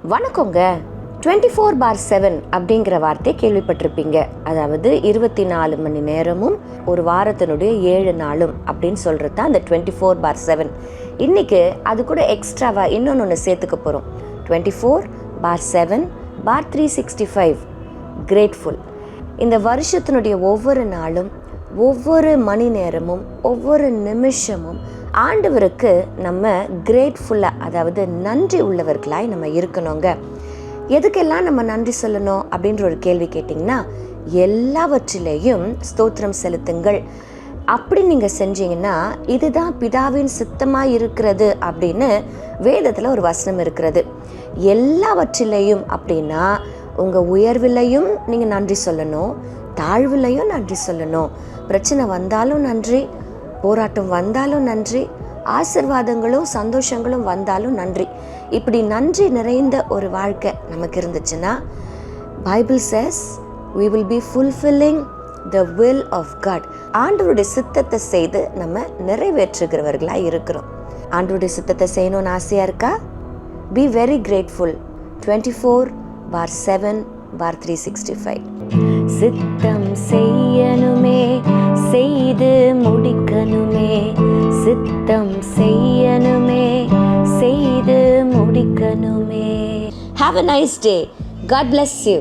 வணக்கங்க. 24/7 அப்படிங்கிற வார்த்தை கேள்விப்பட்டிருப்பீங்க. அதாவது 24 மணி நேரமும் ஒரு வாரத்தினுடைய 7 நாளும் அப்படின்னு சொல்கிறது தான் அந்த 24/7. இன்றைக்கி அது கூட எக்ஸ்ட்ராவாக இன்னொன்று சேர்த்துக்க போகிறோம். 24/7/365 கிரேட்ஃபுல். இந்த வருஷத்தினுடைய ஒவ்வொரு நாளும், ஒவ்வொரு மணி நேரமும், ஒவ்வொரு நிமிஷமும் ஆண்டவருக்கு நம்ம கிரேட்ஃபுல்லாக, அதாவது நன்றி உள்ளவர்களாய் நம்ம இருக்கணுங்க. எதுக்கெல்லாம் நம்ம நன்றி சொல்லணும் அப்படின்ற ஒரு கேள்வி கேட்டிங்கன்னா, எல்லாவற்றிலேயும் ஸ்தோத்திரம் செலுத்துங்கள். அப்படி நீங்கள் செஞ்சீங்கன்னா இதுதான் பிதாவின் சித்தமாக இருக்கிறது அப்படின்னு வேதத்தில் ஒரு வசனம் இருக்கிறது. எல்லாவற்றிலேயும் அப்படின்னா உங்கள் உயர்விலையும் நீங்கள் நன்றி சொல்லணும், தாழ்விலையும் நன்றி சொல்லணும். பிரச்சனை வந்தாலும் நன்றி, போராட்டம் வந்தாலும் நன்றி, ஆசீர்வாதங்களும் சந்தோஷங்களும் வந்தாலும் நன்றி. இப்படி நன்றி நிறைந்த ஒரு வாழ்க்கை நமக்கு இருந்துச்சுன்னா, Bible chase we will be fulfilling the will of God. ஆண்டவருடைய சித்தத்தை செய்து நம்ம நிறைவேற்றுகிறவர்களாக இருக்கிறோம். ஆண்டவருடைய சித்தத்தை செய்யணும்னு ஆசையாக இருக்கா? Be very grateful. 24/7/365. சித்தம் செய்யணுமே, செய்து முடிக்கணுமே, சித்தம் செய்யணுமே, செய்து முடிக்கணுமே. Have a nice day. God bless you.